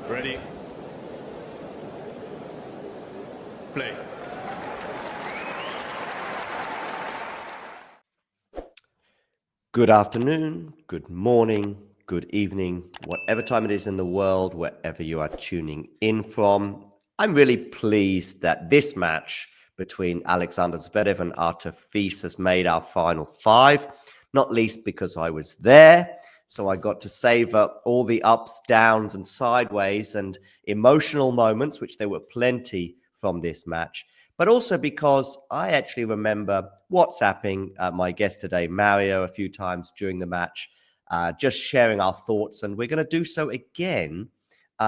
Ready. Play. Good afternoon, good morning, good evening, whatever time it is in the world, wherever you are tuning in from. I'm really pleased that this match between Alexander Zverev and Artur Fils has made our final five, not least because I was there. So I got to savor all the ups, downs, and sideways and emotional moments, which there were plenty from this match, but also because I actually remember WhatsApping my guest today, Mario, a few times during the match, just sharing our thoughts. And we're going to do so again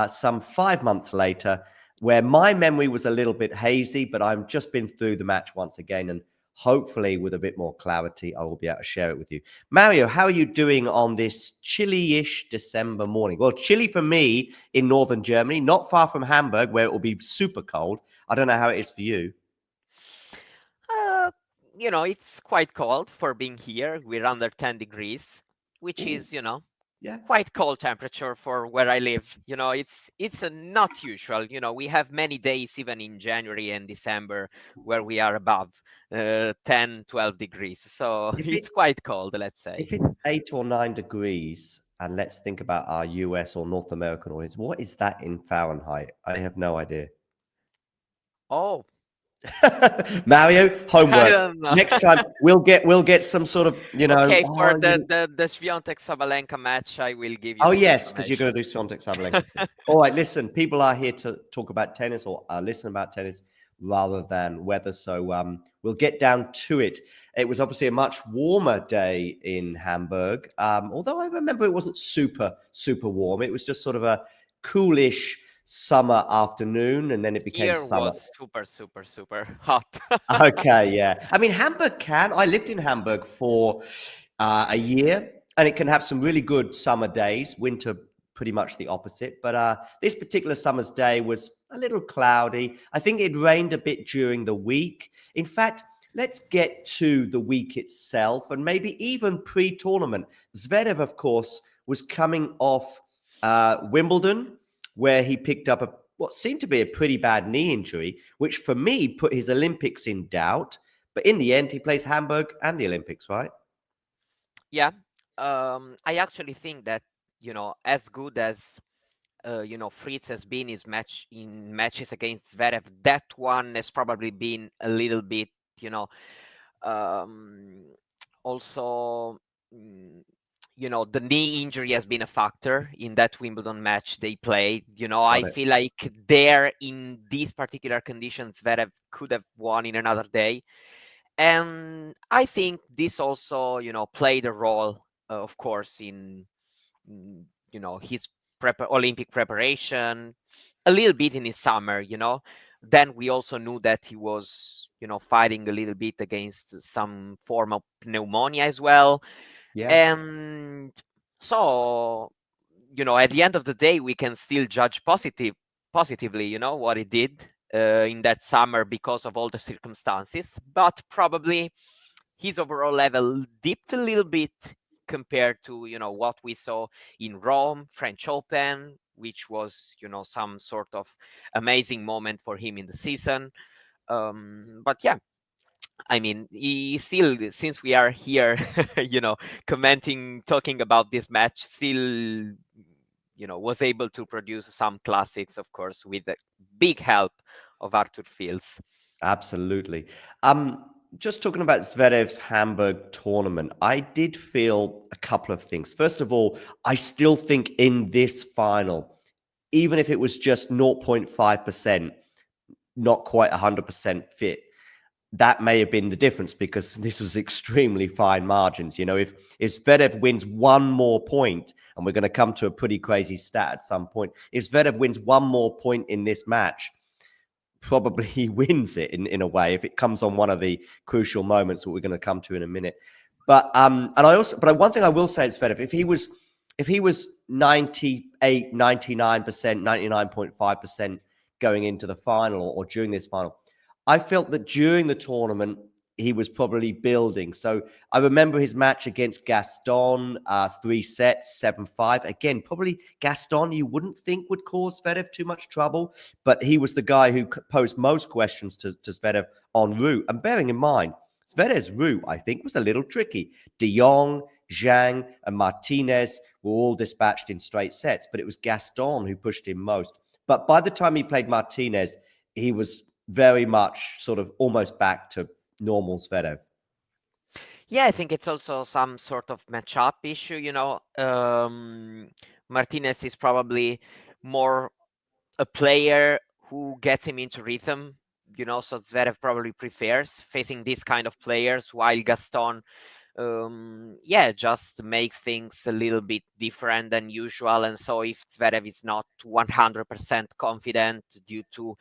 some 5 months later, where my memory was a little bit hazy, but I've just been through the match once again. And hopefully, with a bit more clarity, I will be able to share it with you. Mario, how are you doing on this chilly-ish December morning? Well, chilly for me in northern Germany, not far from Hamburg, where it will be super cold. I don't know how it is for you. Uh, it's quite cold for being here. We're under 10 degrees, which Ooh, is, yeah. quite cold temperature for where I live. It's not usual. We have many days, even in January and December, where we are above 10, 12 degrees. So If it's it's quite cold, let's say. if it's 8 or 9 degrees, and let's think about our US or North American audience, what is that in Fahrenheit? I have no idea. Oh, Mario, I homework. don't know. Next time we'll get some sort of, Okay, for oh, the Swiatek Sabalenka match, I will give you oh, this yes, because you're going information. to do Swiatek Sabalenka. All right, listen, people are here to talk about tennis or listen about tennis rather than weather. So we'll get down to it. It was obviously a much warmer day in Hamburg, although I remember it wasn't super, super warm. It was just sort of a coolish summer afternoon, and then it became Here summer. was super, super, super hot. Okay, yeah. I mean, Hamburg can. I lived in Hamburg for a year, and it can have some really good summer days. Winter, pretty much the opposite. But this particular summer's day was a little cloudy. I think it rained a bit during the week. In fact, let's get to the week itself and maybe even pre-tournament. Zverev, of course, was coming off Wimbledon, where he picked up what seemed to be a pretty bad knee injury, which for me put his Olympics in doubt. But in the end, he plays Hamburg and the Olympics, right? Yeah, I actually think that as good as Fritz has been his matches against Zverev, that one has probably been a little bit, you know, um, also, mm, the knee injury has been a factor in that Wimbledon match they played. I Got it. feel like there in these particular conditions, Zverev could have won in another day. And I think this also, played a role, of course, in his Olympic preparation, a little bit in his summer. Then we also knew that he was, fighting a little bit against some form of pneumonia as well. Yeah, And so, at the end of the day, we can still judge positively, what he did in that summer because of all the circumstances. But probably his overall level dipped a little bit compared to what we saw in Rome, French Open, which was some sort of amazing moment for him in the season. But yeah, I mean, he still, since we are here, commenting, talking about this match, still, was able to produce some classics, of course, with the big help of Arthur Fields. absolutely. Just talking about Zverev's Hamburg tournament, I did feel a couple of things. First of all, I still think in this final, even if it was just 0.5%, not quite 100% fit, that may have been the difference because this was extremely fine margins. If Zverev wins one more point, and we're going to come to a pretty crazy stat at some point, if Zverev wins one more point in this match, probably he wins it in a way if it comes on one of the crucial moments that we're going to come to in a minute. But one thing I will say is Zverev, if he was 98, 99%, 99.5% going into the final or during this final, I felt that during the tournament, he was probably building. So I remember his match against Gaston, 3 sets, 7-5. Again, probably Gaston you wouldn't think would cause Zverev too much trouble, but he was the guy who posed most questions to Zverev en route. And bearing in mind, Zverev's route, I think, was a little tricky. De Jong, Zhang, and Martinez were all dispatched in straight sets, but it was Gaston who pushed him most. But by the time he played Martinez, he was very much sort of almost back to normal Zverev. Yeah, I think it's also some sort of matchup issue. Martinez is probably more a player who gets him into rhythm. So Zverev probably prefers facing this kind of players, while Gaston just makes things a little bit different than usual. And so if Zverev is not 100% confident due to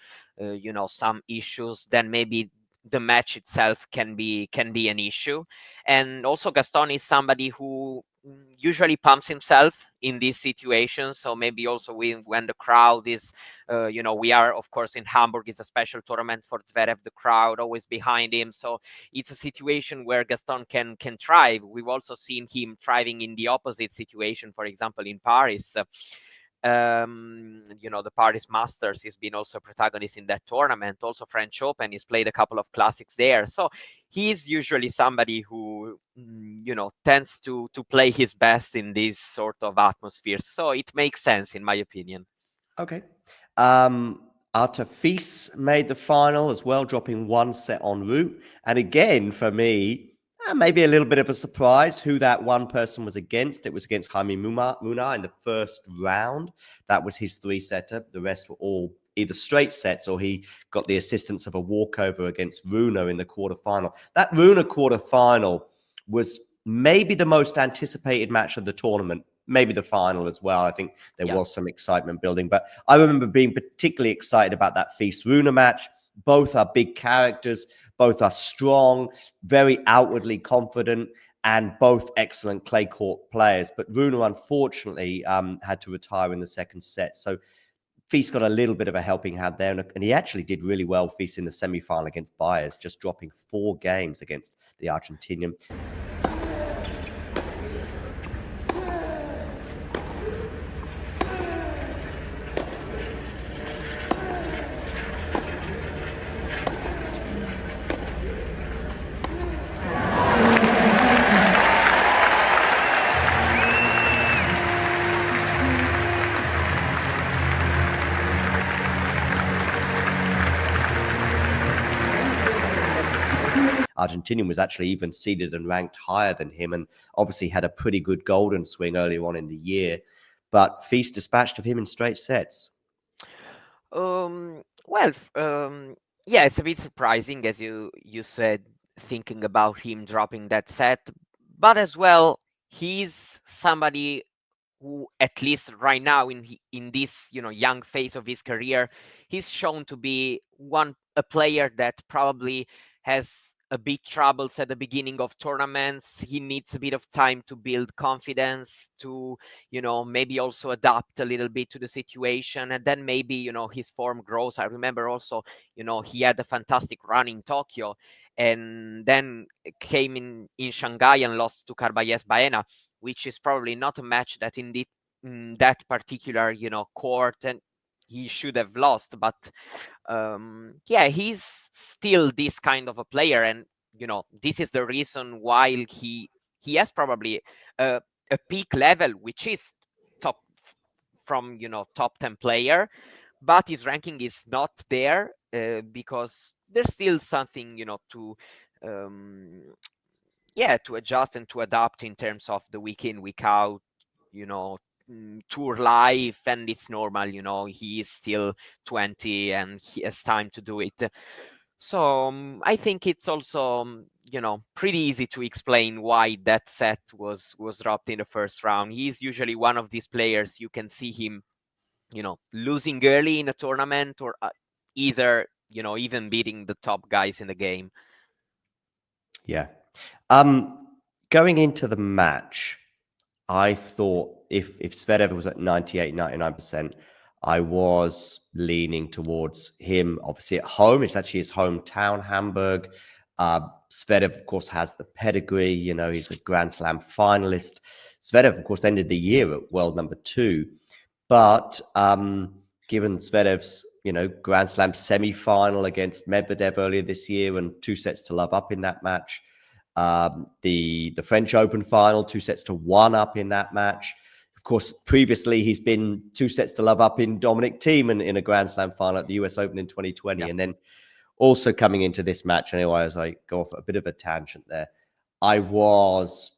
some issues, then maybe the match itself can be an issue. And also Gaston is somebody who usually pumps himself in these situations. So maybe also when the crowd is we are, of course, in Hamburg. Is a special tournament for Zverev, the crowd always behind him, so it's a situation where Gaston can thrive. We've also seen him thriving in the opposite situation, for example in Paris. The Paris Masters, he's been also a protagonist in that tournament. Also French Open, he's played a couple of classics there. So he's usually somebody who tends to play his best in these sort of atmospheres. So it makes sense in my opinion. Okay. Arthur Fils made the final as well, dropping 1 set en route. And again, for me, maybe a little bit of a surprise who that one person was against. It was against Jaime Munar in the first round. That was his 3-setter. The rest were all either straight sets or he got the assistance of a walkover against Rune in the quarterfinal. That Rune quarterfinal was maybe the most anticipated match of the tournament, maybe the final as well. I think there was some excitement building, but I remember being particularly excited about that Fils-Rune match. Both are big characters, both are strong, very outwardly confident, and both excellent clay court players. But Rune, unfortunately, had to retire in the second set. So Fils got a little bit of a helping hand there, and he actually did really well, Fils, in the semi-final against Baez, just dropping 4 games against the Argentinian. Argentinian was actually even seeded and ranked higher than him, and obviously had a pretty good golden swing earlier on in the year. But Fils dispatched of him in straight sets. It's a bit surprising, as you said, thinking about him dropping that set. But as well, he's somebody who, at least right now in this young phase of his career, he's shown to be a player that probably has a bit troubles at the beginning of tournaments. He needs a bit of time to build confidence, to maybe also adapt a little bit to the situation, and then maybe his form grows. I remember also he had a fantastic run in Tokyo, and then came in Shanghai and lost to Carballes Baena, which is probably not a match that in that particular court and he should have lost. But he's still this kind of a player, and this is the reason why he has probably a peak level which is top from top 10 player, but his ranking is not there because there's still something to to adjust and to adapt in terms of the week in, week out, tour life. And it's normal, he is still 20 and he has time to do it. So I think it's also pretty easy to explain why that set was dropped in the first round. He's usually one of these players you can see him losing early in a tournament, or either even beating the top guys in the game. Yeah. Going into the match, I thought if Zverev was at 98, 99%, I was leaning towards him, obviously at home. It's actually his hometown, Hamburg. Zverev, of course, has the pedigree. You know, he's a Grand Slam finalist. Zverev, of course, ended the year at world number 2. But given Zverev's, Grand Slam semi-final against Medvedev earlier this year and 2-0 up in that match, the French Open final, 2-1 up in that match. Of course, previously he's been 2-0 up in Dominic Thiem in a Grand Slam final at the US Open in 2020. Yeah. And then also coming into this match, anyway, as I go off a bit of a tangent there, I was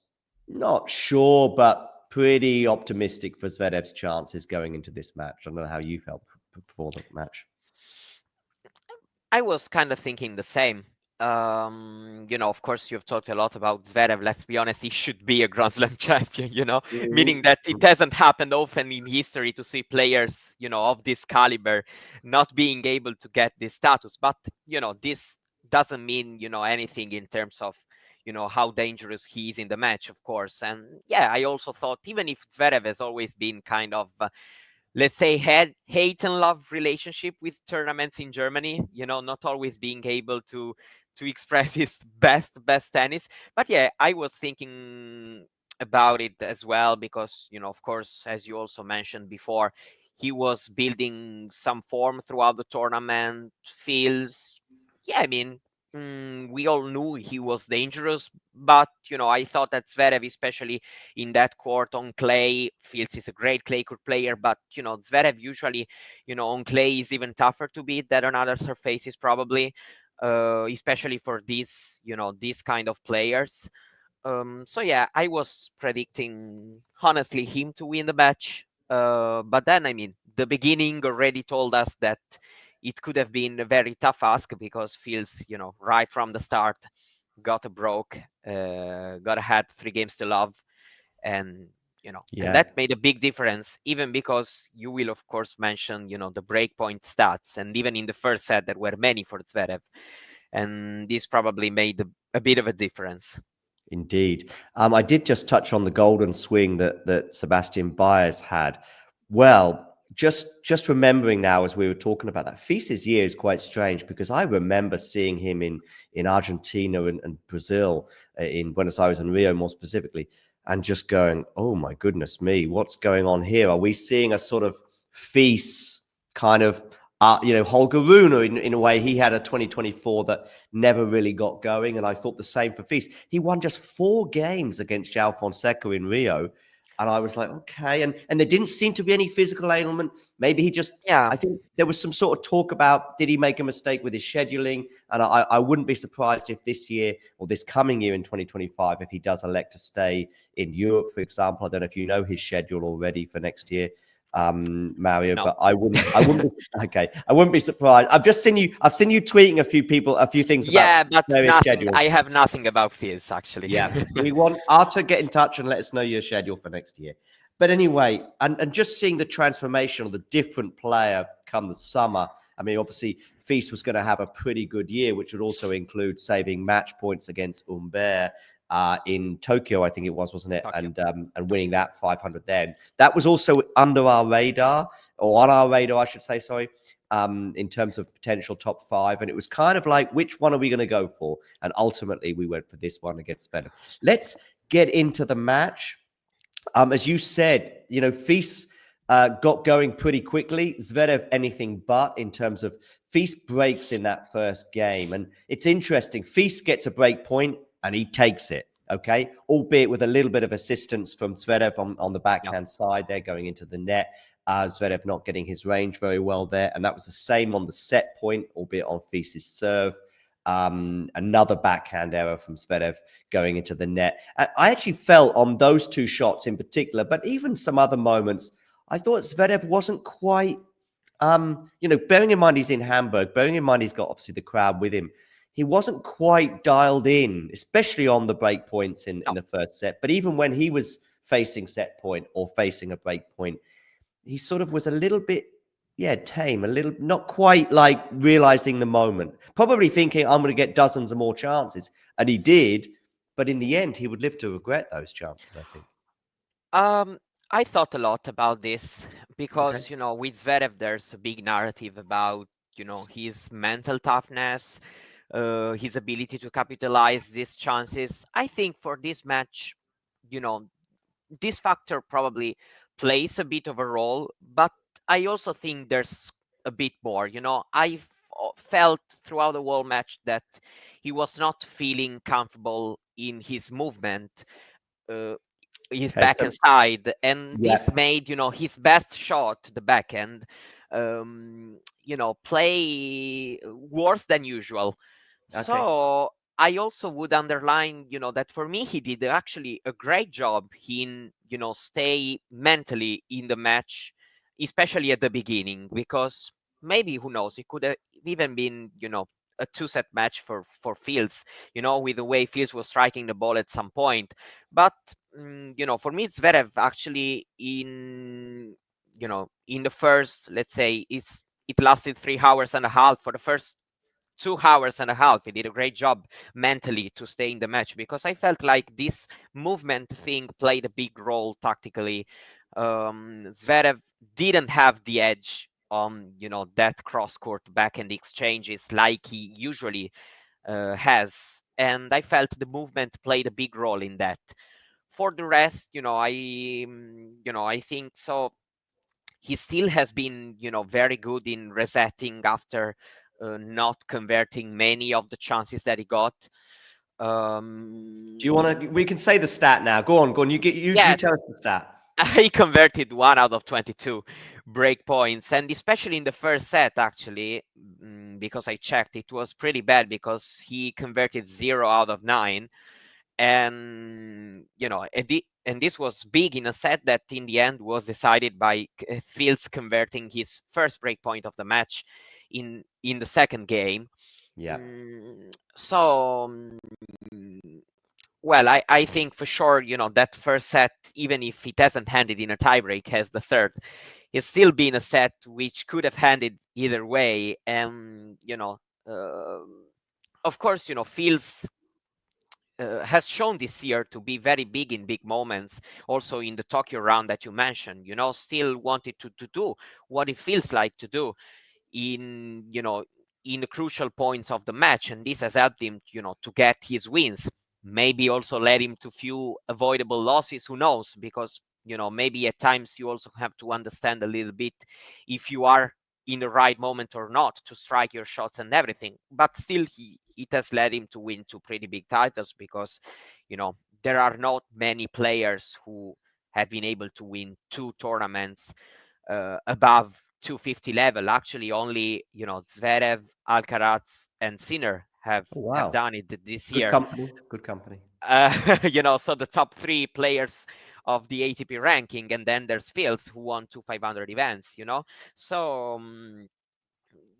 not sure, but pretty optimistic for Zverev's chances going into this match. I don't know how you felt before the match. I was kind of thinking the same. Of course, you've talked a lot about Zverev. Let's be honest, he should be a Grand Slam champion, meaning that it hasn't happened often in history to see players, of this caliber not being able to get this status. But, this doesn't mean, anything in terms of, how dangerous he is in the match, of course. And yeah, I also thought, even if Zverev has always been kind of, let's say, hate and love relationship with tournaments in Germany, not always being able to express his best tennis. But yeah, I was thinking about it as well because, of course, as you also mentioned before, he was building some form throughout the tournament. Feels, yeah, I mean, we all knew he was dangerous, but I thought that Zverev, especially in that court on clay, Fields is a great clay court player, but Zverev usually, on clay is even tougher to beat than on other surfaces, probably, especially for these kind of players. So yeah, I was predicting honestly him to win the match. But then, I mean, the beginning already told us that it could have been a very tough ask because Fields, right from the start, got a break, got ahead 3-0, and and that made a big difference. Even because you will, of course, mention the breakpoint stats, and even in the first set there were many for Zverev, and this probably made a bit of a difference. Indeed. I did just touch on the golden swing that Sebastian Baez had. Well, just remembering now as we were talking about that, Fis's year is quite strange because I remember seeing him in Argentina and Brazil, in Buenos Aires and Rio more specifically, and just going, oh my goodness me, what's going on here? Are we seeing a sort of Fis kind of Holger Rune, in a way, he had a 2024 that never really got going. And I thought the same for Fis. He won just 4 games against João Fonseca in Rio. And I was like, okay. And there didn't seem to be any physical ailment. Maybe he just, Yeah. I think there was some sort of talk about, did he make a mistake with his scheduling? And I wouldn't be surprised if this year or this coming year in 2025, if he does elect to stay in Europe, for example. I don't know if you know his schedule already for next year, Mario, No. but I wouldn't okay. I wouldn't be surprised. I've seen you tweeting a few things about but various nothing. schedules. I have nothing about Fizz, actually. Yeah. We want Arta get in touch and let us know your schedule for next year. But anyway, and just seeing the transformation of the different player come the summer. I mean, obviously, Feast was going to have a pretty good year, which would also include saving match points against Humbert in Tokyo, I think it was, wasn't it? Tokyo. And winning that 500 then. That was also under our radar, or on our radar, I should say, sorry, in terms of potential top 5. And it was kind of like, which one are we going to go for? And ultimately, we went for this one against Zverev. Let's get into the match. As you said, Feast got going pretty quickly. Zverev, anything but in terms of Feast breaks in that first game. And it's interesting. Feast gets a break point and he takes it, okay? Albeit with a little bit of assistance from Zverev on the backhand side there going into the net. Zverev not getting his range very well there. And that was the same on the set point, albeit on Feast's serve. Another backhand error from Zverev going into the net. I actually felt on those 2 shots in particular, but even some other moments, I thought Zverev wasn't quite, bearing in mind he's in Hamburg, bearing in mind he's got obviously the crowd with him, he wasn't quite dialed in, especially on the break points in the first set. But even when he was facing set point or facing a break point, he sort of was a little bit, tame, a little, not quite like realizing the moment, probably thinking I'm going to get dozens of more chances. And he did. But in the end, he would live to regret those chances, I think. I thought a lot about this because, with Zverev, there's a big narrative about, his mental toughness, his ability to capitalize these chances. I think for this match, you know, this factor probably plays a bit of a role, but I also think there's a bit more. Felt throughout the whole match that he was not feeling comfortable in his movement, uh, his Okay, so backhand side, and yeah, this made his best shot, the backhand, play worse than usual. okay. So I also would underline, that for me he did actually a great job in, stay mentally in the match, especially at the beginning, because maybe who knows, it could have even been, a two-set match for Fields, with the way Fields was striking the ball at some point. But for me, Zverev actually in the first, let's say, it lasted 3 hours and a half. For the first 2 hours and a half, he did a great job mentally to stay in the match, because I felt like this movement thing played a big role tactically. Zverev didn't have the edge on that cross-court backhand exchanges like he usually has, and I felt the movement played a big role in that. For the rest, I think so. He still has been, very good in resetting after not converting many of the chances that he got. Do you want to? We can say the stat now. Go on, go on. You Yeah, tell us the stat. he converted 1 out of 22 break points, and especially in the first set, actually, because I checked, it was pretty bad because he converted 0 out of 9. And and this was big in a set that in the end was decided by Fields converting his first break point of the match in the second game. Yeah. So well, I think for sure, that first set, even if it hasn't handed in a tiebreak, has the third, it's still been a set which could have handed either way. And uh, of course, Fields has shown this year to be very big in big moments. Also in the Tokyo round that you mentioned, still wanted to do what it feels like to do in in the crucial points of the match, and this has helped him to get his wins. Maybe also led him to few avoidable losses, who knows, because maybe at times you also have to understand a little bit if you are in the right moment or not to strike your shots and everything. But still, it has led him to win two pretty big titles, because there are not many players who have been able to win two tournaments above 250 level. Actually, only Zverev, Alcaraz, and Sinner Oh, have wow. done it this Good year. company. Good company. So the top three players of the ATP ranking, and then there's Fields, who won two 500 events. So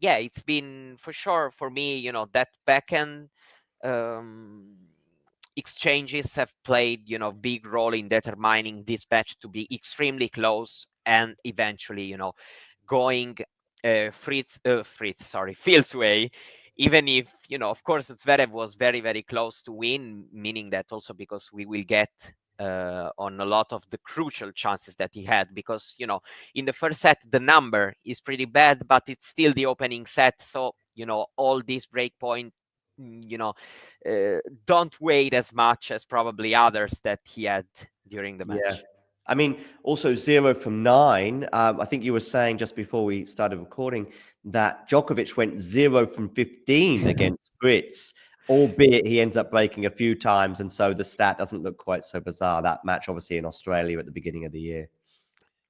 yeah, it's been for sure for me. That backhand um, exchanges have played big role in determining this match to be extremely close, and eventually going Fields way, even if of course Zverev was very very close to win, meaning that also because we will get on a lot of the crucial chances that he had, because in the first set the number is pretty bad, but it's still the opening set, so all these break point don't weigh as much as probably others that he had during the Yeah. match. I mean, also 0 from 9. I think you were saying just before we started recording that Djokovic went 0 from 15 against Fritz, albeit he ends up breaking a few times. And so the stat doesn't look quite so bizarre. That match, obviously, in Australia at the beginning of the year.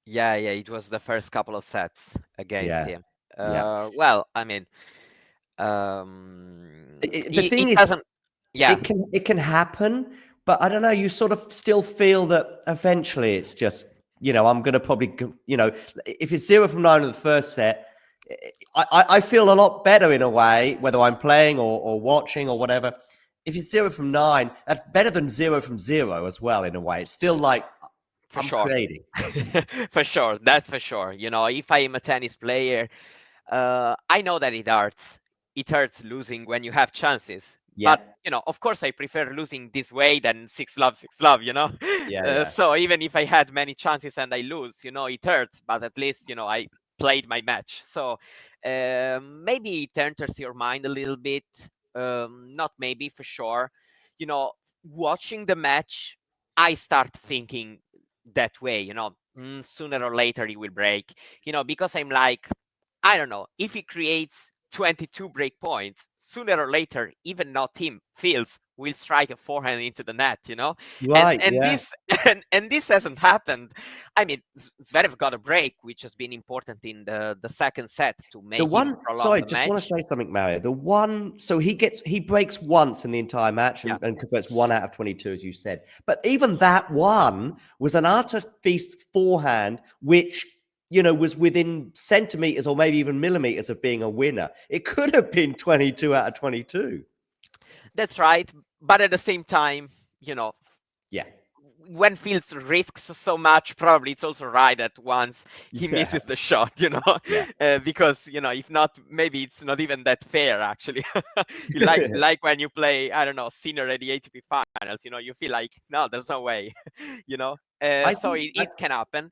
Yeah, it was the first couple of sets against Yeah. him. Yeah. Well, I mean, The thing it is, doesn't. Yeah, it can happen, but I don't know. You sort of still feel that eventually it's just I'm going to probably if it's 0 from 9 in the first set, I feel a lot better in a way, whether I'm playing or watching or whatever. If it's 0 from 9, that's better than 0 from 0 as well in a way. It's still like for I'm sure. creating. For sure, that's for sure. If I am a tennis player, I know that it hurts. It hurts losing when you have chances. Yeah, But of course, I prefer losing this way than 6-love, 6-love. yeah, yeah, So even if I had many chances and I lose, it hurts. But at least I played my match. So maybe it enters your mind a little bit. not maybe, for sure. You know, watching the match, I start thinking that way. Sooner or later he will break. Because I'm like, I don't know, if he creates 22 break points, sooner or later, even not him, Fields will strike a forehand into the net. And Right, and yeah. this and this hasn't happened. I mean, Zverev got a break, which has been important in the second set to The make him one, prolong sorry, the just want to match. say something, Mario. The one, so he breaks once in the entire match Yeah, and converts 1 out of 22, as you said. But even that one was an utter feast forehand, which, was within centimeters or maybe even millimeters of being a winner. It could have been 22 out of 22. that's right. But at the same time, you know, Yeah. when Fields risks so much, probably it's also right that once he Yeah. misses the shot, Yeah. because if not, maybe it's not even that fair. Actually, like when you play, I don't know, senior at the ATP finals, you feel like no, there's no way, I so think it can happen.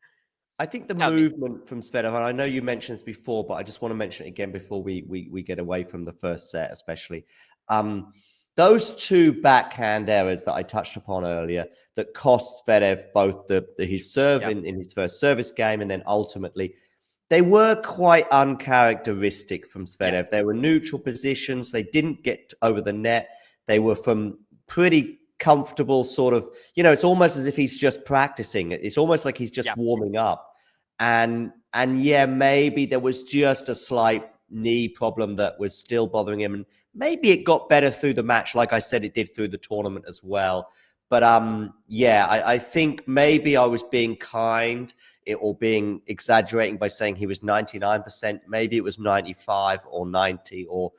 I think the Tell me. movement from Zverev, and I know you mentioned this before, but I just want to mention it again before we get away from the first set, especially. Um, those two backhand errors that I touched upon earlier that cost Zverev both his serve Yeah, in his first service game and then ultimately they were quite uncharacteristic from yeah, Zverev. They were neutral positions. They didn't get over the net. They were from pretty comfortable sort of, it's almost as if he's just practicing. It's almost like he's just yeah. warming up. And yeah, maybe there was just a slight knee problem that was still bothering him. And maybe it got better through the match, like I said, it did through the tournament as well. But yeah, I think maybe I was being kind or being exaggerating by saying he was 99%. Maybe it was 95 or 90, or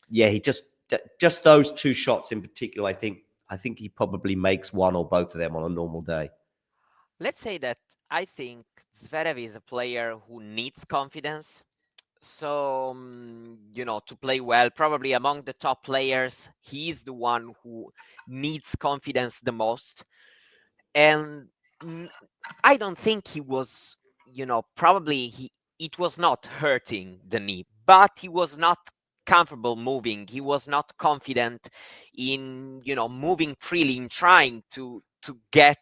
yeah, he just those two shots in particular. I think he probably makes one or both of them on a normal day. Let's say that I think Zverev is a player who needs confidence. So, to play well, probably among the top players, he's the one who needs confidence the most. And mm, I don't think he was, probably it was not hurting the knee, but he was not comfortable moving. He was not confident in, moving freely, in trying to get,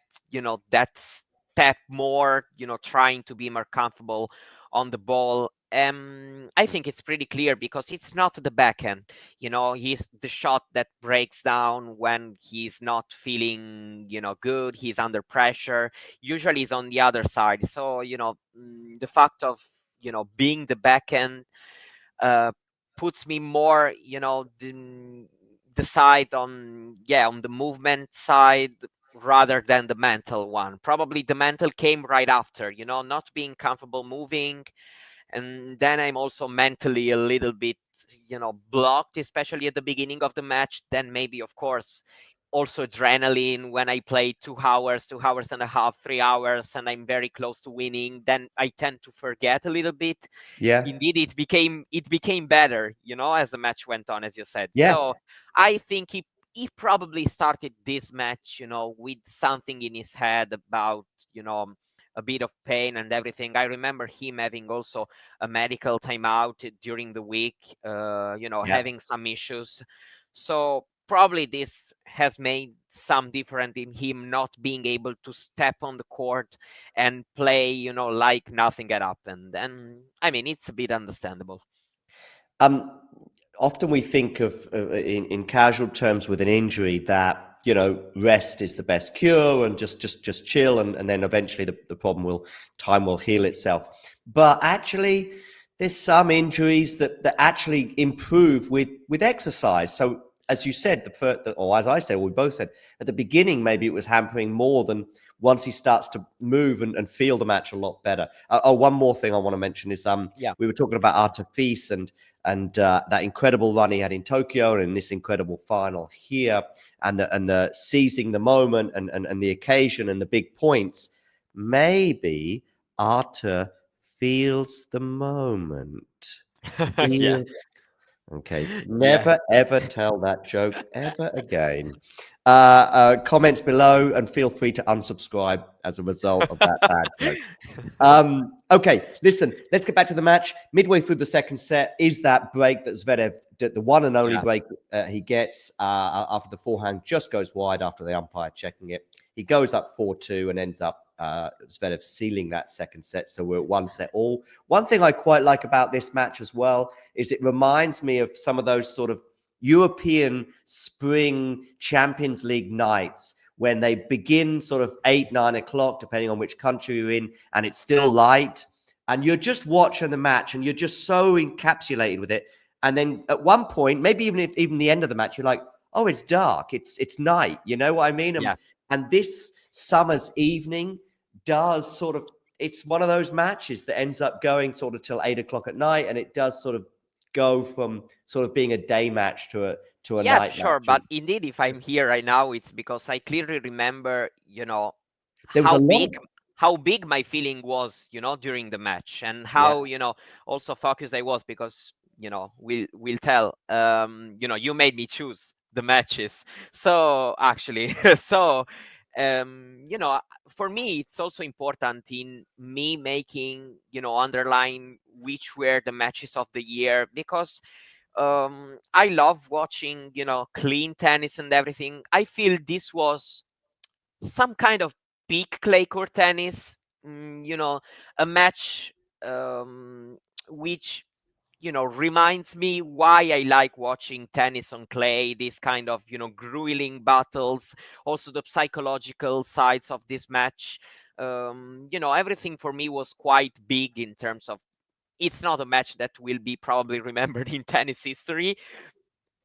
that step more, trying to be more comfortable on the ball. I think it's pretty clear because it's not the backhand. He's the shot that breaks down when he's not feeling, good. He's under pressure. Usually, he's on the other side. So, the fact of being the backhand uh, puts me more, the side on, on the movement side rather than the mental one. Probably the mental came right after, not being comfortable moving, and then I'm also mentally a little bit blocked, especially at the beginning of the match. Then maybe, of course, also adrenaline when I play 2 hours, 2 hours and a half, 3 hours, and I'm very close to winning, then I tend to forget a little bit. Yeah, Indeed, it became better, as the match went on, as you said. yeah, So I think he probably started this match, with something in his head about, a bit of pain and everything. I remember him having also a medical timeout during the week, yeah. having some issues. So probably this has made some difference in him not being able to step on the court and play, like nothing had happened. And I mean, it's a bit understandable. Um, Often we think of in casual terms with an injury that rest is the best cure and just chill and then eventually the problem will time will heal itself. But actually, there's some injuries that actually improve with exercise. So as you said, or as I said, or we both said at the beginning, maybe it was hampering more than once he starts to move and feel the match a lot better. One more thing I want to mention is Yeah. we were talking about Artifice and that incredible run he had in Tokyo and this incredible final here, and the seizing the moment and the occasion and the big points. Maybe Arthur feels the moment. Yeah. Feel. Okay, Yeah. never ever tell that joke ever again. Comments below, and feel free to unsubscribe as a result of that bad joke. Okay, listen, let's get back to the match. Midway through the second set is that break that Zverev, the one and only break he gets after the forehand just goes wide after the umpire checking it. He goes up 4-2 and ends up Zverev sealing that second set. So we're at 1 set all. One thing I quite like about this match as well is it reminds me of some of those sort of European spring Champions League nights when they begin sort of 8, 9 o'clock, depending on which country you're in, and it's still light. And you're just watching the match and you're just so encapsulated with it. And then at one point, maybe even the end of the match, you're like, oh, it's dark. It's night. You know what I mean? And this summer's evening does sort of, it's one of those matches that ends up going sort of till 8 o'clock at night. And it does sort of go from sort of being a day match to a night sure match. But indeed, if I'm here right now, it's because I clearly remember, there was how big my feeling was, during the match, and how also focused I was, because we'll tell, you made me choose the matches. So actually for me, it's also important in me making, underline which were the matches of the year, because I love watching, clean tennis and everything. I feel this was some kind of peak clay court tennis, a match which reminds me why I like watching tennis on clay, this kind of, grueling battles, also the psychological sides of this match. Everything for me was quite big in terms of, it's not a match that will be probably remembered in tennis history.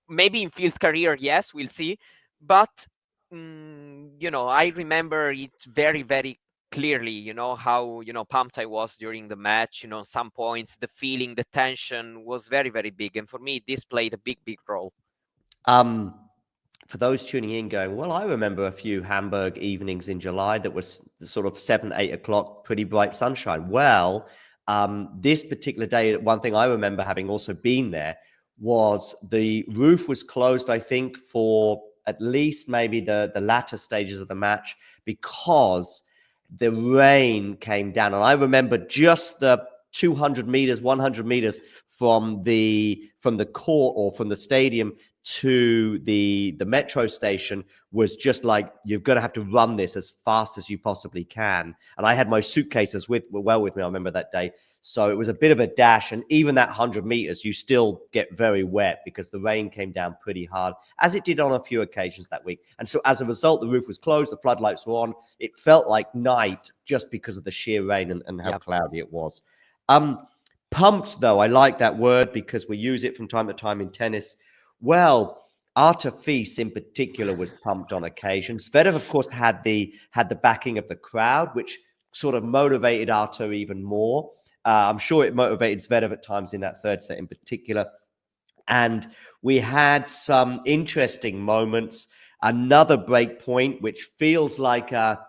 Maybe in Phil's career, yes, we'll see. But, I remember it very, very clearly, how, pumped I was during the match. Some points, the feeling, the tension was very, very big. And for me, this played a big, big role. For those tuning in going, well, I remember a few Hamburg evenings in July that was sort of 7, 8 o'clock, pretty bright sunshine. Well, this particular day, one thing I remember having also been there was the roof was closed, I think, for at least maybe the latter stages of the match, because the rain came down. And I remember just the 200 meters, 100 meters from the court or from the stadium to the metro station was just like, you're going to have to run this as fast as you possibly can. And I had my suitcases with me. I remember that day. So it was a bit of a dash. And even that 100 meters, you still get very wet because the rain came down pretty hard, as it did on a few occasions that week. And so as a result, the roof was closed, the floodlights were on. It felt like night just because of the sheer rain and how cloudy it was. Pumped, though, I like that word because we use it from time to time in tennis. Well, Artur Fils in particular was pumped on occasion. Zverev, of course, had the backing of the crowd, which sort of motivated Artur even more. I'm sure it motivated Zverev at times in that third set in particular. And we had some interesting moments. Another break point, which feels like a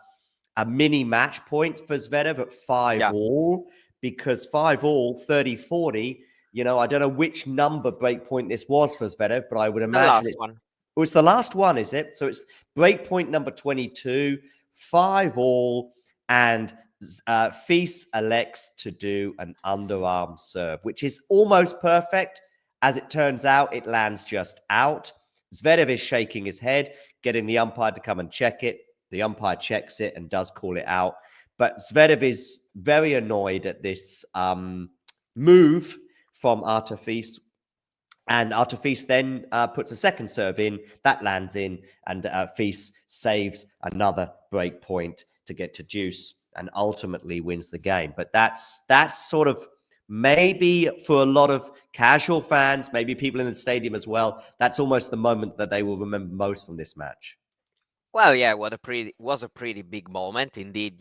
mini match point for Zverev at 5-all, because 5-all, 30-40, I don't know which number break point this was for Zverev, but I would imagine it was the last one, is it? So it's break point number 22, 5-all, and Fils elects to do an underarm serve, which is almost perfect. As it turns out, it lands just out. Zverev is shaking his head, getting the umpire to come and check it. The umpire checks it and does call it out. But Zverev is very annoyed at this move from Artur Fils. And Artur Fils then puts a second serve in. That lands in. And Fils saves another break point to get to deuce and ultimately wins the game. But that's sort of maybe for a lot of casual fans, maybe people in the stadium as well, that's almost the moment that they will remember most from this match. Well, yeah, was a pretty big moment indeed.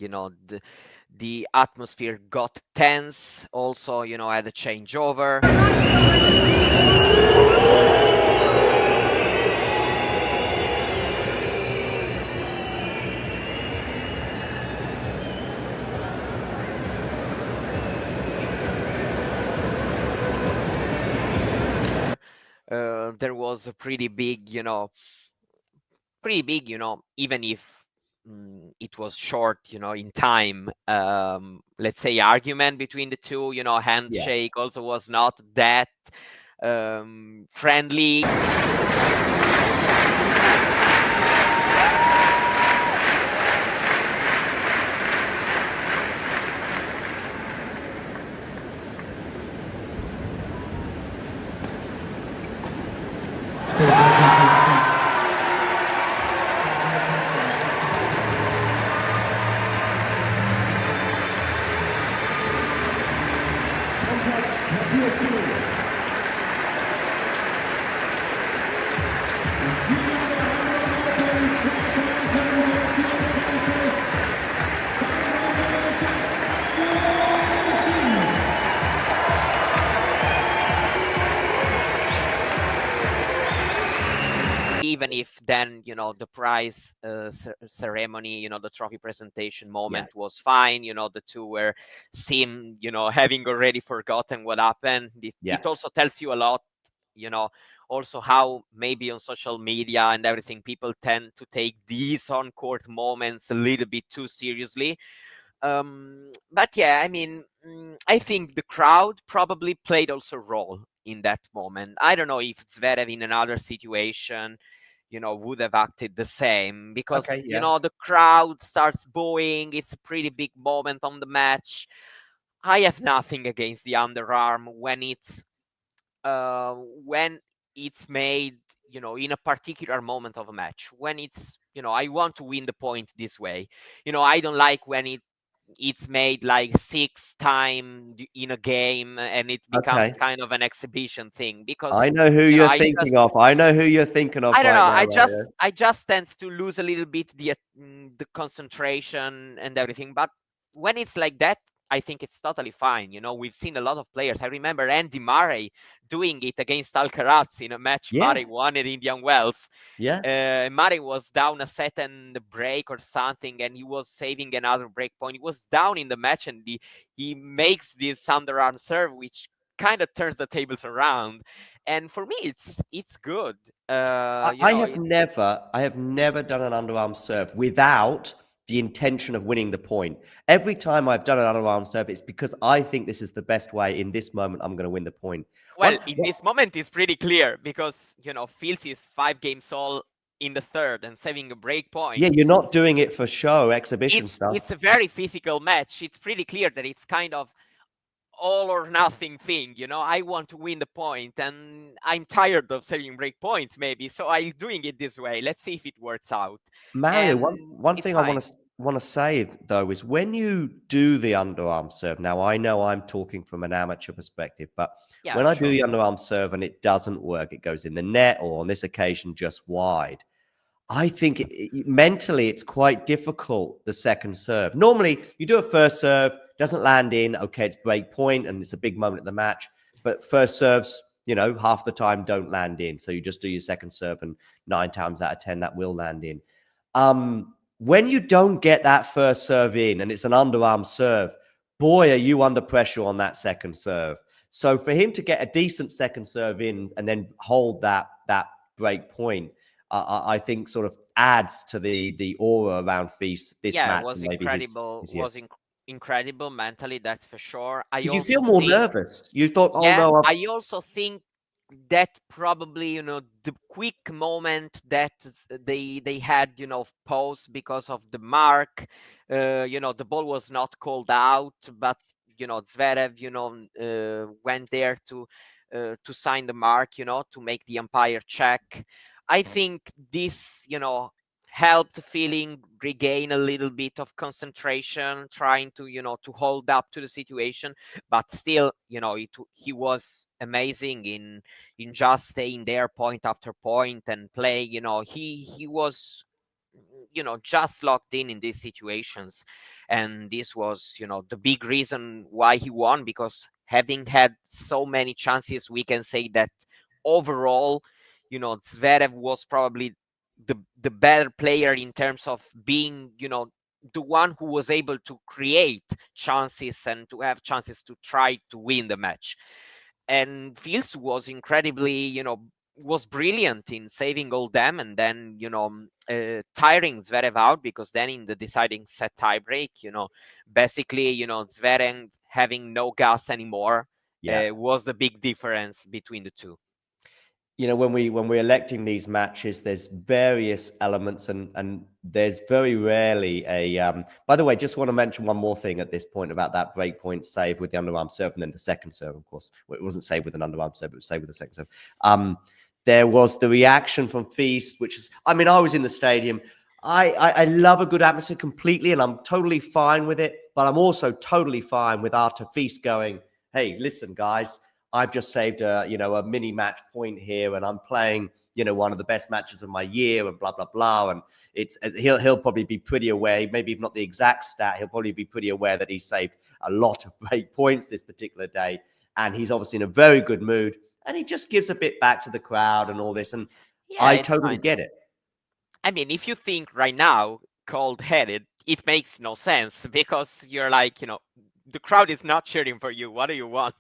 The atmosphere got tense. Also, had a changeover. There was a pretty big, pretty big, even if it was short, in time. Let's say argument between the two, handshake also was not that friendly. Even if then, the prize ceremony, the trophy presentation moment was fine, the two were seemed, having already forgotten what happened. It also tells you a lot, also how maybe on social media and everything, people tend to take these on-court moments a little bit too seriously. But yeah, I mean, I think the crowd probably played also a role in that moment. I don't know if Zverev in another situation, would have acted the same, because, the crowd starts booing. It's a pretty big moment on the match. I have nothing against the underarm when it's made, in a particular moment of a match, when it's, I want to win the point this way. I don't like when it's made like 6 times in a game and it becomes kind of an exhibition thing, because I know who you're thinking of. I know who you're thinking of. I don't right know. now, I just tends to lose a little bit the concentration and everything. But when it's like that, I think it's totally fine. We've seen a lot of players. I remember Andy Murray doing it against Alcaraz in a match. Murray won at Indian Wells. Murray was down a set and a break or something, and he was saving another break point. He was down in the match, and he makes this underarm serve, which kind of turns the tables around. And for me, it's good. I have never done an underarm serve without the intention of winning the point. Every time I've done an underarm serve, it's because I think this is the best way. In this moment, I'm going to win the point. Well, in this moment, it's pretty clear, because Fils is 5 games all in the third and saving a break point. Yeah, you're not doing it for show, exhibition stuff. It's a very physical match. It's pretty clear that it's kind of all or nothing thing. I want to win the point, and I'm tired of saving break points, maybe, so I'm doing it this way. Let's see if it works out. Mario, one thing I want to say though is, when you do the underarm serve, now I know I'm talking from an amateur perspective, but when I do the underarm serve and it doesn't work, it goes in the net, or on this occasion just wide, I think mentally it's quite difficult, the second serve. Normally, you do a first serve, doesn't land in, okay, it's break point, and it's a big moment in the match. But first serves, half the time don't land in. So you just do your second serve, and 9 times out of 10, that will land in. When you don't get that first serve in, and it's an underarm serve, boy, are you under pressure on that second serve. So for him to get a decent second serve in and then hold that break point, I think sort of adds to the aura around this match. It was incredible. Incredible mentally, that's for sure. You feel more nervous. You thought, oh no. I also think that probably, the quick moment that they had, paused because of the mark, the ball was not called out, but Zverev, went there to sign the mark, to make the umpire check. I think this, helped feeling regain a little bit of concentration, trying to, to hold up to the situation. But still, he was amazing in just staying there point after point and play. He was, just locked in these situations. And this was, the big reason why he won, because having had so many chances, we can say that overall, Zverev was probably the better player in terms of being, the one who was able to create chances and to have chances to try to win the match. And Fils was incredibly, was brilliant in saving all them, and then tiring Zverev out, because then in the deciding set tiebreak, basically Zverev having no gas anymore was the big difference between the two. When we're electing these matches, there's various elements, and there's very rarely a. By the way, just want to mention one more thing at this point about that breakpoint save with the underarm serve, and then the second serve. Of course, well, it wasn't saved with an underarm serve; it was saved with the second serve. There was the reaction from Feast, which is, I mean, I was in the stadium. I love a good atmosphere completely, and I'm totally fine with it. But I'm also totally fine with Arthur Feast going, "Hey, listen, guys. I've just saved a mini match point here, and I'm playing one of the best matches of my year, and blah blah blah." And he'll probably be pretty aware, maybe not the exact stat, he'll probably be pretty aware that he saved a lot of break points this particular day, and he's obviously in a very good mood, and he just gives a bit back to the crowd and all this, and Yeah, I it's totally fine. get it. I mean, if you think right now cold-headed, it makes no sense, because you're like, the crowd is not cheering for you. What do you want?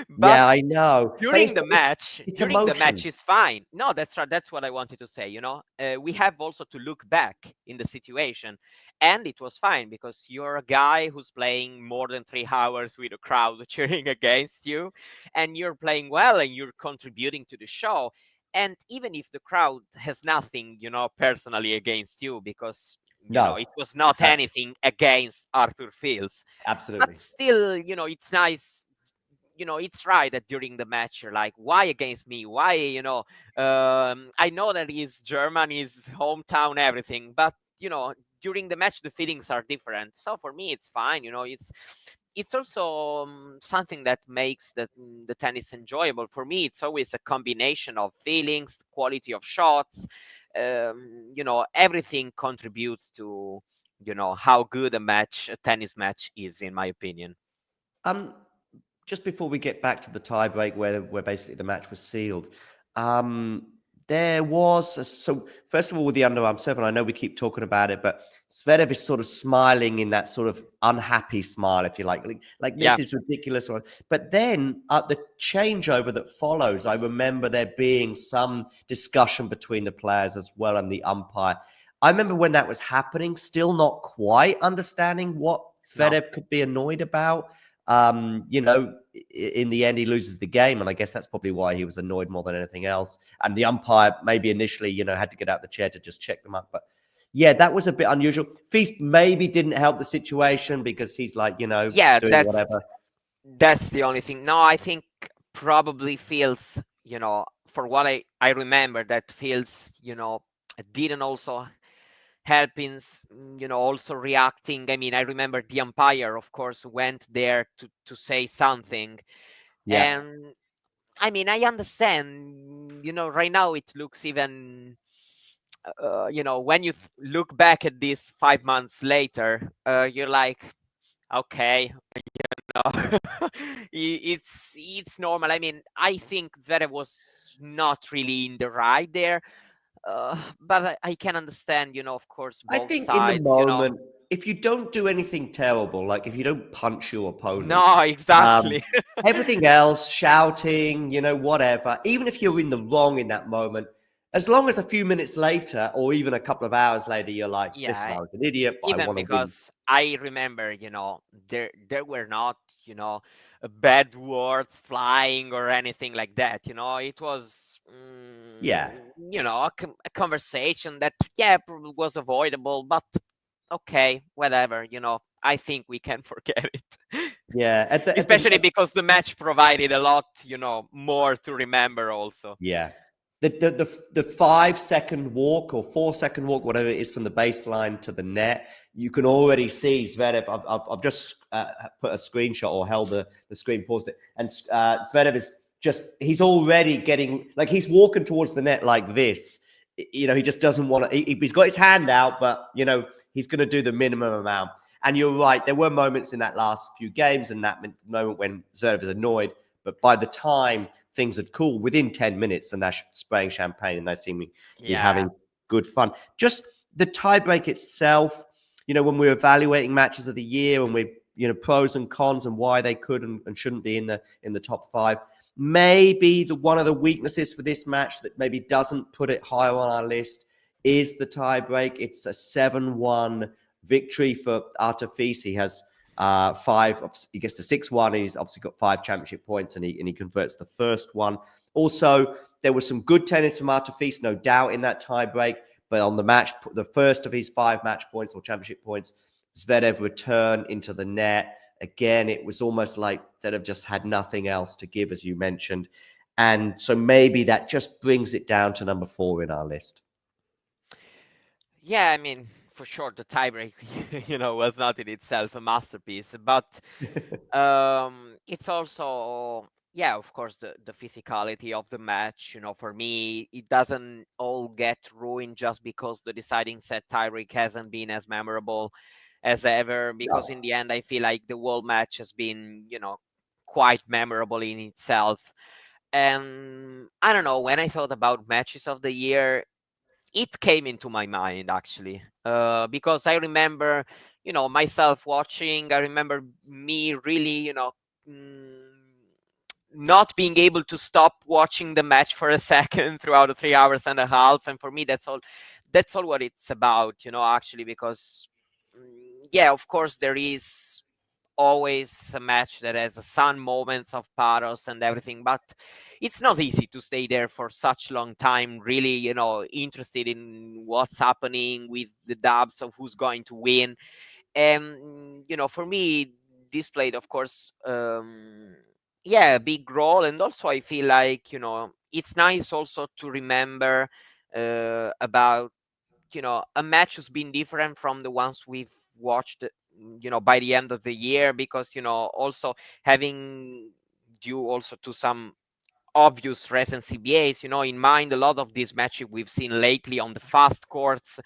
But Yeah, I know, but during the match, it's it's emotion. fine. No, that's right. That's what I wanted to say. We have also to look back in the situation, and it was fine, because you're a guy who's playing more than 3 hours with a crowd cheering against you, and you're playing well, and you're contributing to the show. And even if the crowd has nothing, personally against you, because No, it was not exactly, anything against Arthur Fields, but absolutely. still, it's nice. It's right that during the match you're like, why against me? Why? I know that he's German, his hometown, everything, but during the match the feelings are different. So for me, it's fine. It's also something that makes the tennis enjoyable. For me, it's always a combination of feelings, quality of shots. Everything contributes to how good a tennis match is, in my opinion. Um, just before we get back to the tiebreak where basically the match was sealed, um, there was so first of all with the underarm serve, and I know we keep talking about it, but Zverev is sort of smiling in that sort of unhappy smile, if you like Yeah, this is ridiculous. But then the changeover that follows, I remember there being some discussion between the players as well and the umpire. I remember when that was happening, still not quite understanding what no. Zverev could be annoyed about. In the end, he loses the game, and I guess that's probably why he was annoyed more than anything else. And the umpire maybe initially, had to get out the chair to just check them up. But yeah, that was a bit unusual. Feast maybe didn't help the situation because he's like, Yeah, doing whatever. that's the only thing. No, I think probably feels, for what I remember, that feels, didn't also help in, also reacting. I mean, I remember the umpire, of course, went there to say something. Yeah, And I mean, I understand, right now it looks even, when you look back at this 5 months later, you're like, okay, know, it's normal. I mean, I think Zverev was not really in the right there, but I can understand, of course, I both think in the sides. moment, if you don't do anything terrible, like if you don't punch your opponent, No, um, exactly. everything else, shouting, whatever, even if you're in the wrong in that moment, as long as a few minutes later or even a couple of hours later, you're like, listen, Yeah, I was an idiot, but I even want to win. because I remember, there were not, bad words flying or anything like that. It was, Yeah. a conversation that, yeah, probably was avoidable, but okay, whatever. I think we can forget it, Yeah. especially because the match provided a lot, more to remember also. Yeah. The 5 second walk or 4 second walk, whatever it is, from the baseline to the net, you can already see Zverev. I've just put a screenshot or held the screen, paused it, and Zverev is he's already getting, like, he's walking towards the net like this. He just doesn't want to. He's got his hand out, but he's going to do the minimum amount. And you're right. There were moments in that last few games and that moment when Zverev is annoyed, but by the time things had cooled within 10 minutes and they're spraying champagne and they seem to be Yeah. having good fun. Just the tiebreak itself, when we're evaluating matches of the year and we're, pros and cons and why they could and shouldn't be in the top five. Maybe one of the weaknesses for this match that maybe doesn't put it higher on our list is the tiebreak. It's a 7-1 victory for Artefis. He has five. He gets the 6-1, and he's obviously got 5 championship points, and he converts the first one. Also, there was some good tennis from Artefis, no doubt, in that tiebreak. But on the first of his 5 match points or championship points, Zverev returned into the net. Again, it was almost like Zverev just had nothing else to give, as you mentioned. And so maybe that just brings it down to number 4 in our list. Yeah, I mean, for sure, the tiebreak, was not in itself a masterpiece, but it's also, yeah, of course, the physicality of the match. For me, it doesn't all get ruined just because the deciding set tiebreak hasn't been as memorable as ever. Because in the end, I feel like the whole match has been, quite memorable in itself. And I don't know, when I thought about matches of the year, it came into my mind actually, because I remember, myself watching. I remember me really, mm, not being able to stop watching the match for a second throughout the 3 hours and a half. And for me, that's all what it's about, actually, because yeah, of course, there is always a match that has some moments of pathos and everything, but it's not easy to stay there for such long time, really, interested in what's happening with the dubs of who's going to win. And for me, this played, of course, yeah, a big role. And also I feel like, it's nice also to remember about, a match who's been different from the ones we've watched, by the end of the year, because, also having due also to some obvious recent CBAs, in mind, a lot of these matches we've seen lately on the fast courts,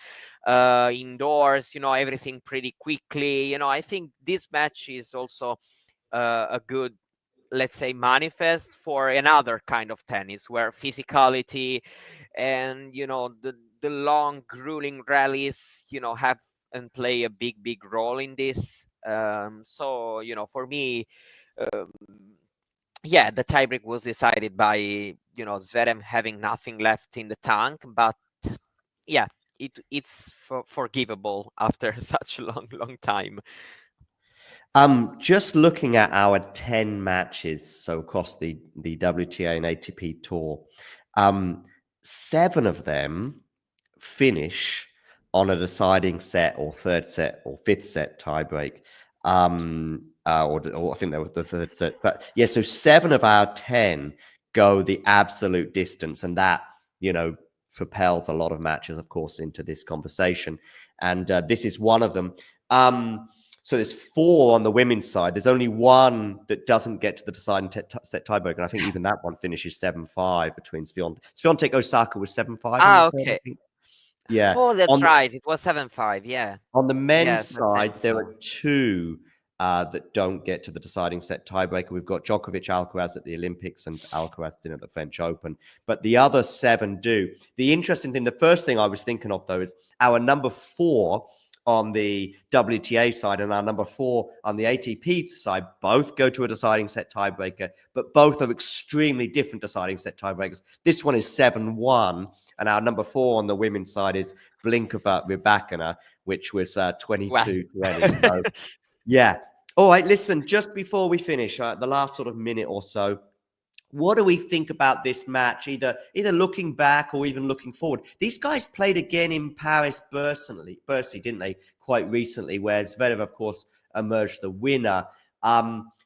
indoors, everything pretty quickly. I think this match is also a good, let's say, manifest for another kind of tennis where physicality and the long grueling rallies have and play a big role in this. So for me, um, yeah, the tiebreak was decided by Zverev having nothing left in the tank, but yeah, it's forgivable after such a long time. Just looking at our 10 matches, so across the WTA and ATP tour, 7 of them finish on a deciding set or third set or fifth set tiebreak. Or I think that was the third set. But yeah, so 7 of our 10 go the absolute distance, and that, propels a lot of matches, of course, into this conversation. And this is one of them. So there's 4 on the women's side. There's only 1 that doesn't get to the deciding set tiebreak, and I think even that one finishes 7-5 between Swiatek Osaka was 7-5 in the third, Okay. I think. Yeah. Oh, that's right. It was 7-5. Yeah. On the men's Yes, I think side, there so. are 2 that don't get to the deciding set tiebreaker. We've got Djokovic, Alcaraz at the Olympics, and Alcaraz in at the French Open. But the other 7 do. The interesting thing, the first thing I was thinking of, though, is our number 4 on the WTA side and our number 4 on the ATP side both go to a deciding set tiebreaker, but both are extremely different deciding set tiebreakers. This one is 7-1, and our number 4 on the women's side is Blinkova Rybakina, which was 22-20. So, yeah. All right, listen, just before we finish, the last sort of minute or so, what do we think about this match, either looking back or even looking forward? These guys played again in Paris, Bercy, didn't they, quite recently, where Zverev, of course, emerged the winner.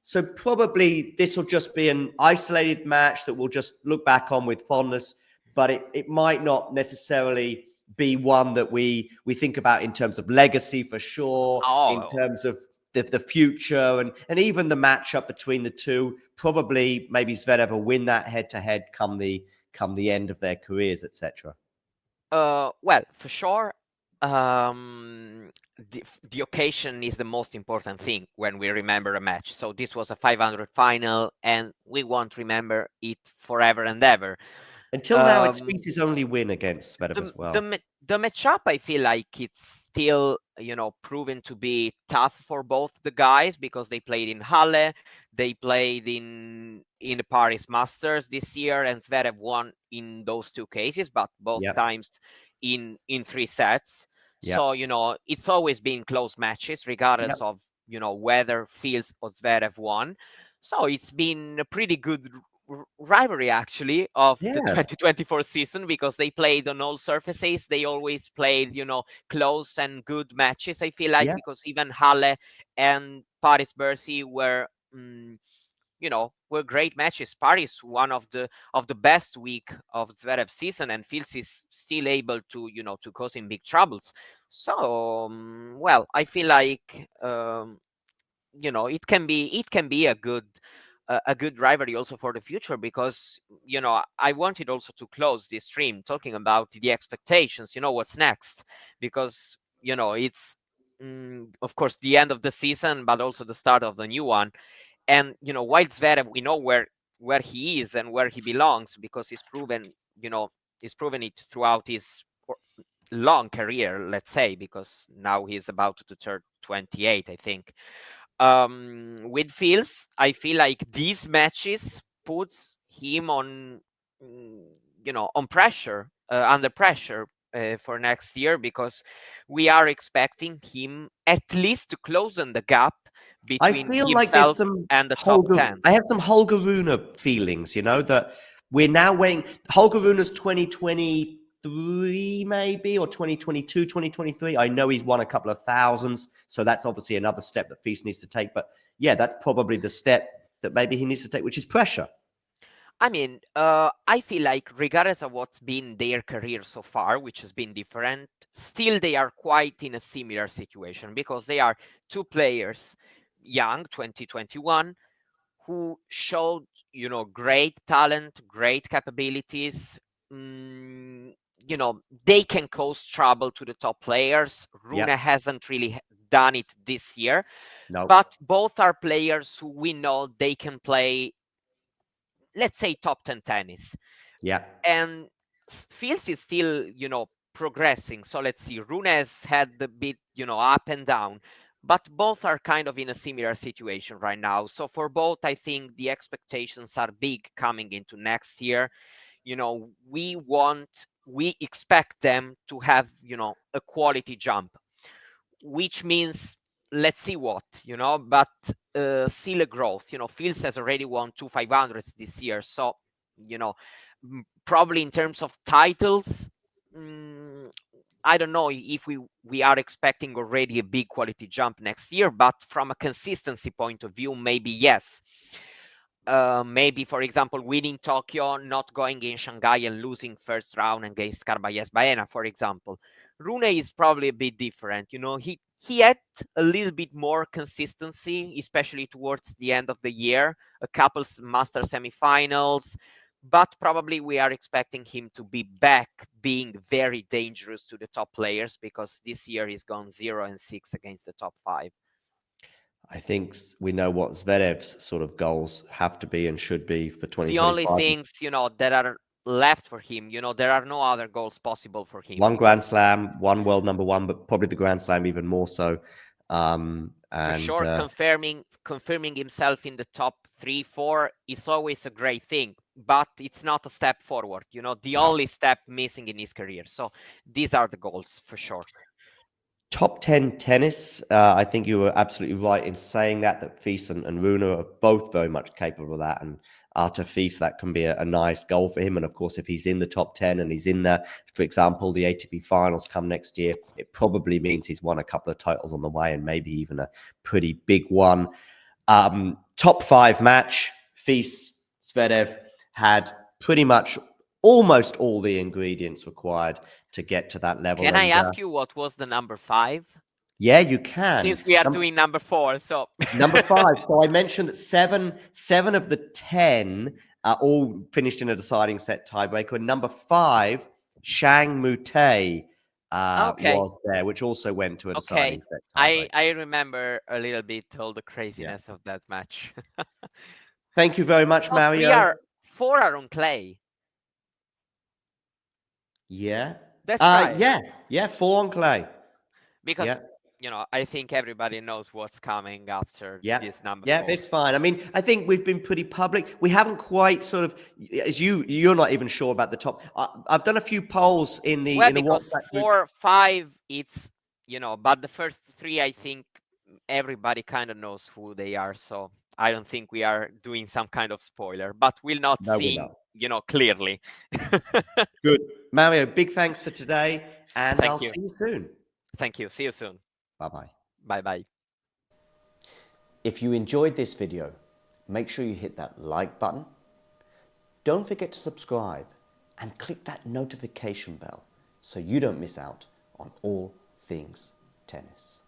So probably this will just be an isolated match that we'll just look back on with fondness, but it might not necessarily be one that we think about in terms of legacy for sure, in terms of the future and even the matchup between the two. Probably maybe Zverev will win that head-to-head come the end of their careers, etc. Well, for sure, the occasion is the most important thing when we remember a match. So this was a 500 final, and we won't remember it forever and ever. Until now, it's Spieth's only win against Zverev as well. The matchup, I feel like it's still, proven to be tough for both the guys because they played in Halle, they played in the Paris Masters this year, and Zverev won in those two cases, but both times in 3 sets. So, it's always been close matches, regardless of, whether Fils or Zverev won. So it's been a pretty good rivalry actually of the 2024 season, because they played on all surfaces. They always played, close and good matches, I feel like, because even Halle and Paris-Bercy were were great matches. Paris, one of the best week of Zverev's season, and Fils is still able to to cause him big troubles. So well, I feel like it can be a good rivalry also for the future, because I wanted also to close this stream talking about the expectations, what's next, because it's of course the end of the season, but also the start of the new one. And while Zverev, we know where he is and where he belongs, because he's proven it throughout his long career, let's say, because now he's about to turn 28, I think. With Fils, I feel like these matches puts him on on pressure, under pressure, for next year, because we are expecting him at least to close on the gap I between feel like there's himself some and the top 10. I have some Holger Rune feelings, that we're now waiting. Holger Rune's 2023 maybe, or 2022, 2023. I know he's won a couple of thousands, so that's obviously another step that Fils needs to take. But yeah, that's probably the step that maybe he needs to take, which is pressure. I mean, I feel like regardless of what's been their career so far, which has been different, still they are quite in a similar situation, because they are two players, young, 2021, who showed, great talent, great capabilities. They can cause trouble to the top players. Rune hasn't really done it this year, but both are players who we know they can play, let's say, top 10 tennis. And Fils is still, progressing. So let's see, Rune has had the bit, up and down, but both are kind of in a similar situation right now. So for both, I think the expectations are big coming into next year. We expect them to have, a quality jump, which means let's see what, but still a growth. Fils has already won 2 500s this year. So, probably in terms of titles, I don't know if we are expecting already a big quality jump next year, but from a consistency point of view, maybe yes. Maybe, for example, winning Tokyo, not going in Shanghai and losing first round against Carballes Baena, for example. Rune is probably a bit different. He had a little bit more consistency, especially towards the end of the year, a couple master semifinals, but probably we are expecting him to be back being very dangerous to the top players, because this year he's gone 0-6 against the top 5. I think we know what Zverev's sort of goals have to be and should be for 2025. The only things, that are left for him, there are no other goals possible for him. One Grand Slam, one world number one, but probably the Grand Slam even more so. For sure, confirming himself in the top 3-4 is always a great thing, but it's not a step forward. The only step missing in his career. So these are the goals for sure. Top 10 tennis. I think you were absolutely right in saying that Fils and Rune are both very much capable of that. And after Fils, that can be a nice goal for him. And of course, if he's in the top 10 and he's in there, for example, the ATP finals come next year, it probably means he's won a couple of titles on the way, and maybe even a pretty big one. Top 5 match, Fils, Zverev had pretty much almost all the ingredients required to get to that level. Can I ask you what was the number 5? Yeah, you can. Since we are doing number 4, so number 5. So I mentioned that seven of the 10 are all finished in a deciding set tiebreaker. And number 5, Shang Mute, was there, which also went to a deciding set tiebreaker. I remember a little bit all the craziness of that match. Thank you very much, Mario. 4 are on clay. Yeah. Let's try it. Yeah, 4 on clay. Because Yeah. I think everybody knows what's coming after Yeah, this number yeah, 4. it's fine. I mean, I think we've been pretty public. We haven't quite sort of, as you're not even sure about the top. I've done a few polls in the Well, because WhatsApp group. 4, 5, it's but the first 3, I think everybody kind of knows who they are. So I don't think we are doing some kind of spoiler, but we'll not No, we're seeing, not. clearly. Good, Mario. Big thanks for today, and I'll Thank you. see you soon. Thank you. See you soon. Bye bye. Bye bye. If you enjoyed this video, make sure you hit that like button. Don't forget to subscribe and click that notification bell so you don't miss out on all things tennis.